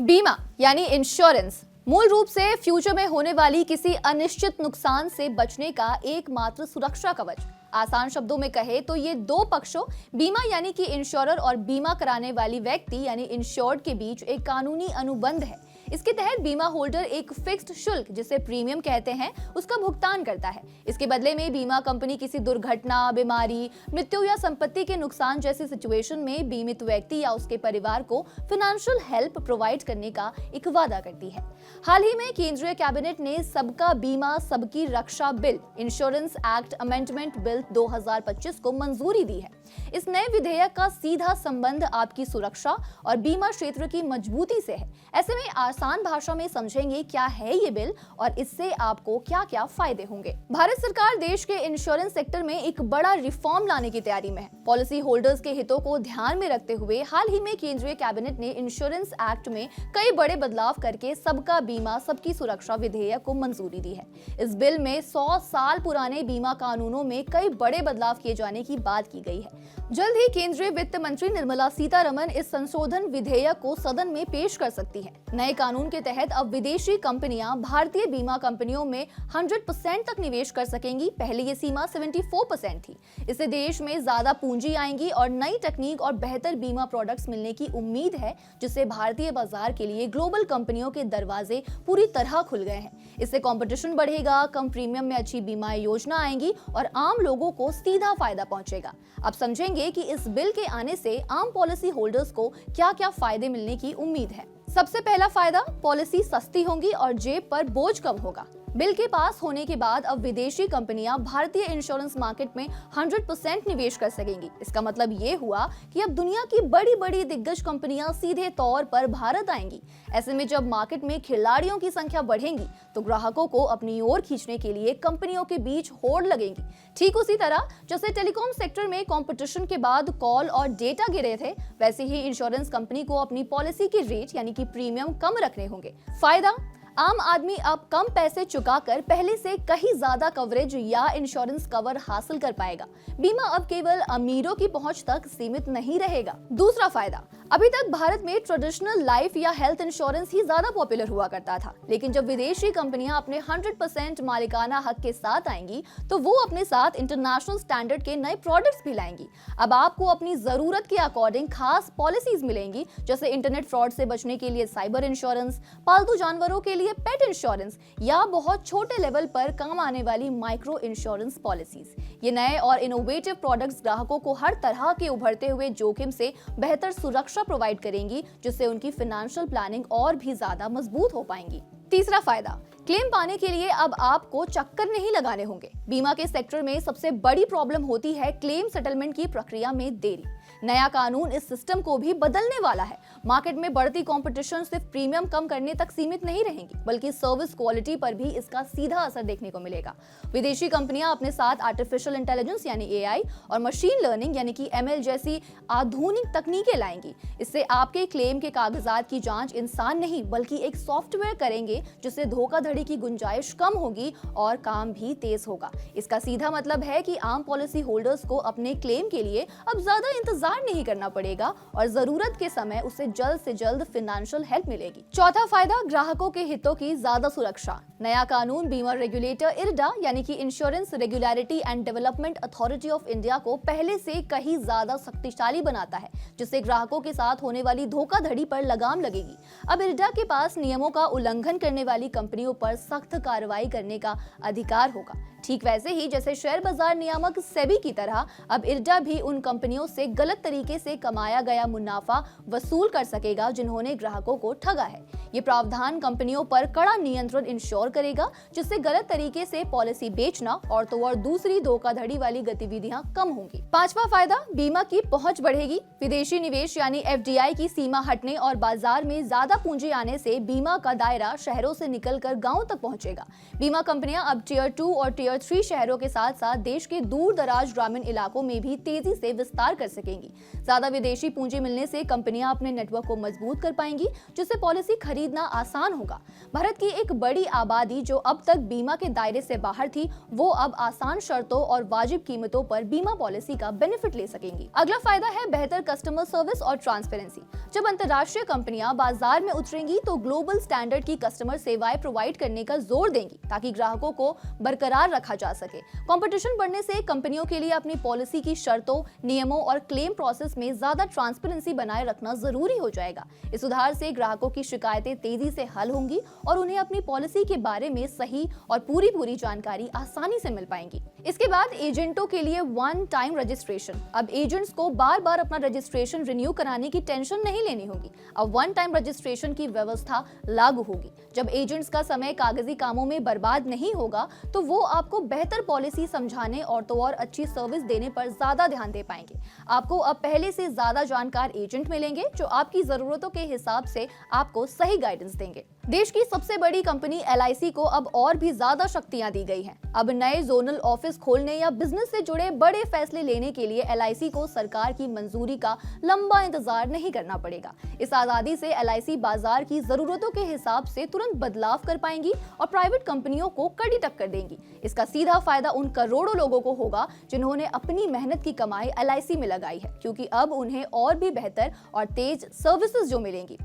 बीमा यानी इंश्योरेंस मूल रूप से फ्यूचर में होने वाली किसी अनिश्चित नुकसान से बचने का एकमात्र सुरक्षा कवच। आसान शब्दों में कहे तो ये दो पक्षों बीमा यानी कि इंश्योरर और बीमा कराने वाली व्यक्ति यानी इंश्योर्ड के बीच एक कानूनी अनुबंध है। इसके तहत बीमा होल्डर एक फिक्स्ड शुल्क जिसे प्रीमियम कहते हैं उसका भुगतान करता है। इसके बदले में बीमा कंपनी किसी दुर्घटना, बीमारी, मृत्यु या संपत्ति के नुकसान जैसी सिचुएशन में बीमित व्यक्ति या उसके परिवार को फाइनेंशियल हेल्प प्रोवाइड करने का एक वादा करती है। हाल ही में केंद्रीय कैबिनेट ने सबका बीमा सबकी रक्षा bill insurance act amendment bill 2025 को मंजूरी दी है। इस नए विधेयक का सीधा संबंध आपकी सुरक्षा और बीमा क्षेत्र की मजबूती से है। ऐसे में आसान भाषा में समझेंगे क्या है ये बिल और इससे आपको क्या-क्या फायदे होंगे। भारत सरकार देश के इंश्योरेंस सेक्टर में एक बड़ा रिफॉर्म लाने की तैयारी में है। पॉलिसी होल्डर्स के हितों को ध्यान में रखते हुए हाल ही में केंद्रीय कैबिनेट ने इंश्योरेंस एक्ट में कई बड़े बदलाव करके सबका बीमा सबकी सुरक्षा विधेयक को मंजूरी दी है। इस बिल में 100 साल पुराने बीमा कानूनों में कई बड़े बदलाव किए जाने की बात की गई है। जल्द ही केंद्रीय वित्त मंत्री निर्मला सीतारमण इस संशोधन विधेयक को सदन में पेश कर सकती है। नए कानून के तहत अब विदेशी कंपनियां भारतीय बीमा कंपनियों में 100% तक निवेश कर सकेंगी। पहले ये सीमा 74% थी। इससे देश में ज्यादा पूंजी आएंगी और नई तकनीक और बेहतर बीमा प्रोडक्ट्स मिलने की उम्मीद है, जिससे भारतीय बाजार के लिए ग्लोबल कंपनियों के दरवाजे पूरी तरह खुल गए हैं। इससे कंपटीशन बढ़ेगा, कम प्रीमियम में अच्छी बीमा योजना आएंगी और आम लोगों को सीधा फायदा पहुंचेगा। अब समझेंगे कि इस बिल के आने से आम पॉलिसी होल्डर्स को क्या-क्या फायदे मिलने की उम्मीद है। सबसे पहला फायदा, पॉलिसी सस्ती होंगी और जेब पर बोझ कम होगा। बिल के पास होने के बाद अब विदेशी कंपनियां भारतीय इंश्योरेंस मार्केट में 100% निवेश कर सकेंगी। इसका मतलब ये हुआ कि अब दुनिया की बड़ी-बड़ी दिग्गज कंपनियां सीधे तौर पर भारत आएंगी। ऐसे में जब मार्केट में खिलाड़ियों की संख्या बढ़ेगी तो ग्राहकों को अपनी ओर खींचने के लिए कंपनियों के बीच होड़ लगेंगी। ठीक उसी तरह जैसे टेलीकॉम सेक्टर में कंपटीशन के बाद कॉल और डेटा गिरे थे, वैसे ही इंश्योरेंस कंपनी को अपनी पॉलिसी के रेट यानी कि प्रीमियम कम रखने होंगे। फायदा, आम आदमी अब कम पैसे चुकाकर पहले से कहीं ज्यादा कवरेज या इंश्योरेंस कवर हासिल कर पाएगा। बीमा अब केवल अमीरों की पहुंच तक सीमित नहीं रहेगा। दूसरा फायदा, अभी तक भारत में ट्रेडिशनल लाइफ या हेल्थ इंश्योरेंस ही ज्यादा पॉपुलर हुआ करता था, लेकिन जब विदेशी कंपनियां अपने 100% मालिकाना हक के साथ आएंगी तो वो अपने साथ इंटरनेशनल स्टैंडर्ड के नए प्रोडक्ट्स भी लाएंगी। अब आपको अपनी जरूरत के अकॉर्डिंग खास पॉलिसीज मिलेंगी, जैसे इंटरनेट फ्रॉड से बचने के लिए साइबर इंश्योरेंस, पालतू जानवरों के लिए पेट इंश्योरेंस या बहुत छोटे लेवल पर काम आने वाली माइक्रो इंश्योरेंस पॉलिसीज। ये नए और इनोवेटिव प्रोडक्ट्स ग्राहकों को हर तरह के उभरते हुए जोखिम से बेहतर सुरक्षा प्रोवाइड करेंगी, जिससे उनकी फाइनेंशियल प्लानिंग और भी ज्यादा मजबूत हो पाएंगी। तीसरा फायदा, क्लेम पाने के लिए अब आपको चक्कर नहीं लगाने होंगे। बीमा के सेक्टर में सबसे बड़ी प्रॉब्लम होती है क्लेम सेटलमेंट की प्रक्रिया में देरी। नया कानून इस सिस्टम को भी बदलने वाला है। मार्केट में बढ़ती कंपटीशन सिर्फ प्रीमियम कम करने तक सीमित नहीं रहेंगी, बल्कि सर्विस क्वालिटी पर भी इसका सीधा असर देखने को मिलेगा। विदेशी कंपनियां अपने साथ आर्टिफिशियल इंटेलिजेंस यानी एआई और मशीन लर्निंग यानी कि एमएल जैसी आधुनिक तकनीकें लाएंगी। इससे आपके क्लेम के कागजात की जांच इंसान नहीं बल्कि एक सॉफ्टवेयर करेंगे, जिससे धोखाधड़ी की गुंजाइश कम होगी और काम भी तेज होगा। इसका सीधा मतलब है कि आम पॉलिसी होल्डर्स को अपने क्लेम के लिए अब ज्यादा इंतजार नहीं करना पड़ेगा और जरूरत के समय उसे जल्द से जल्द फाइनेंशियल हेल्प मिलेगी। चौथा फायदा, ग्राहकों के हितों की ज्यादा सुरक्षा। नया कानून बीमा रेगुलेटर इरडा यानी कि insurance regulatory and development authority of India को पहले से कहीं ज्यादा शक्तिशाली बनाता है, जिससे ग्राहकों के साथ होने वाली धोखाधड़ी पर लगाम लगेगी। अब इरडा के पास नियमों का उल्लंघन करने वाली कंपनियों पर सख्त कार्रवाई करने का अधिकार होगा। ठीक वैसे ही जैसे शेयर बाजार नियामक सेबी की तरह अब इरडा भी उन कंपनियों से गलत तरीके से कमाया गया मुनाफा वसूल कर सकेगा जिन्होंने ग्राहकों को ठगा है। ये प्रावधान कंपनियों पर कड़ा नियंत्रण इंश्योर करेगा, जिससे गलत तरीके से पॉलिसी बेचना और तो और दूसरी धोखाधड़ी वाली गतिविधियां कम होंगी। पांचवा फायदा, बीमा की पहुंच बढ़ेगी। विदेशी निवेश यानी एफडीआई की सीमा हटने और बाजार में ज्यादा पूंजी आने से बीमा का दायरा शहरों से निकलकर गांवों तक पहुंचेगा। बीमा कंपनियां अब टियर 2 और टियर टीयर 3 शहरों के साथ साथ देश के दूर दराज ग्रामीण इलाकों में भी तेजी से विस्तार कर सकेंगी। ज्यादा विदेशी पूंजी मिलने से कंपनियां अपने नेटवर्क को मजबूत कर पाएंगी, जिससे पॉलिसी खरीदना आसान होगा। भारत की एक बड़ी आबादी जो अब तक बीमा के दायरे से बाहर थी, वो अब आसान शर्तों और वाजिब कीमतों पर बीमा पॉलिसी का बेनिफिट ले सकेंगी। अगला फायदा है बेहतर कस्टमर सर्विस और ट्रांसपेरेंसी। जब अंतर्राष्ट्रीय कंपनियां बाजार में उतरेंगी तो ग्लोबल स्टैंडर्ड की कस्टमर सेवाएं प्रोवाइड करने का जोर देंगी, ताकि ग्राहकों को बरकरार रखा जा सके। कंपटीशन बढ़ने से कंपनियों के लिए अपनी पॉलिसी की शर्तों, नियमों और क्लेम प्रोसेस में ज्यादा ट्रांसपेरेंसी बनाए रखना जरूरी हो जाएगा। इस सुधार से ग्राहकों की शिकायतें तेजी से हल होंगी और उन्हें अपनी पॉलिसी के बारे में सही और पूरी जानकारी आसानी से मिल पाएंगी। इसके बाद एजेंटों के लिए वन टाइम रजिस्ट्रेशन। अब एजेंट्स को बार-बार अपना रजिस्ट्रेशन रिन्यू कराने की टेंशन नहीं लेनी होगी। अब वन टाइम रजिस्ट्रेशन की व्यवस्था लागू होगी। जब एजेंट्स का समय कागजी कामों में बर्बाद नहीं होगा, तो वो आपको बेहतर पॉलिसी समझाने और अच्छी सर्विस देने पर ज्यादा ध्यान दे पाएंगे। आपको अब पहले से ज्यादा जानकार एजेंट मिलेंगे, जो आपकी जरूरतों के हिसाब से आपको सही गाइडेंस देंगे। देश की सबसे बड़ी कंपनी LIC को अब और भी ज्यादा शक्तियां दी गई हैं। अब नए जोनल ऑफिस खोलने या बिजनेस से जुड़े बड़े फैसले लेने के लिए LIC को सरकार की मंजूरी का लंबा इंतजार नहीं करना पड़ेगा। इस आजादी से LIC बाजार की जरूरतों के हिसाब से तुरंत बदलाव कर पाएंगी और प्राइवेट कंपनियों को कड़ी टक्कर देंगी। इसका सीधा फायदा उन करोड़ों लोगों को होगा जिन्होंने अपनी मेहनत की कमाई LIC में लगाई है, क्योंकि अब उन्हें और भी बेहतर और तेज सर्विसेज जो मिलेंगी।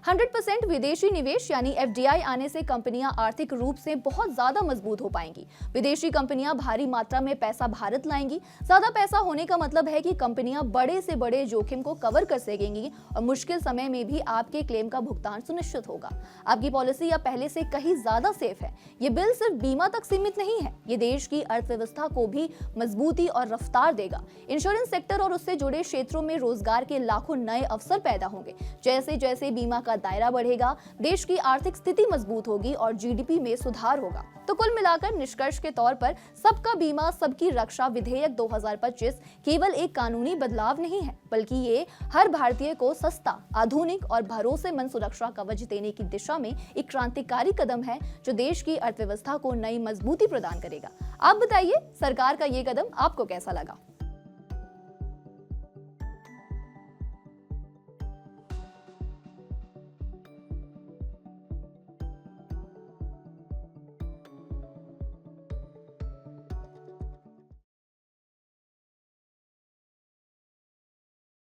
100% विदेशी निवेश यानी FDI आने से कंपनियां आर्थिक रूप से बहुत ज्यादा मजबूत हो पाएंगी। विदेशी कंपनियां भारी मात्रा में पैसा भारत लाएंगी। ज्यादा पैसा होने का मतलब है कि कंपनियां बड़े से बड़े जोखिम को कवर कर सकेंगी और मुश्किल समय में भी आपके क्लेम का भुगतान सुनिश्चित होगा। आपकी पॉलिसी अब पहले से कहीं ज्यादा सेफ है। ये बिल सिर्फ बीमा तक सीमित नहीं है, ये देश की अर्थव्यवस्था को भी मजबूती और रफ्तार देगा। इंश्योरेंस सेक्टर और उससे जुड़े क्षेत्रों में रोजगार के लाखों नए अवसर पैदा होंगे। जैसे जैसे बीमा का दायरा बढ़ेगा, देश की आर्थिक स्थिति मजबूत होगी और GDP में सुधार होगा। तो कुल मिलाकर निष्कर्ष के तौर पर सबका बीमा सबकी रक्षा विधेयक 2025 केवल एक कानूनी बदलाव नहीं है, बल्कि ये हर भारतीय को सस्ता, आधुनिक और भरोसेमंद सुरक्षा कवच देने की दिशा में एक क्रांतिकारी कदम है, जो देश की अर्थव्यवस्था को नई मजबूती प्रदान करेगा। आप बताइए, सरकार का ये कदम आपको कैसा लगा?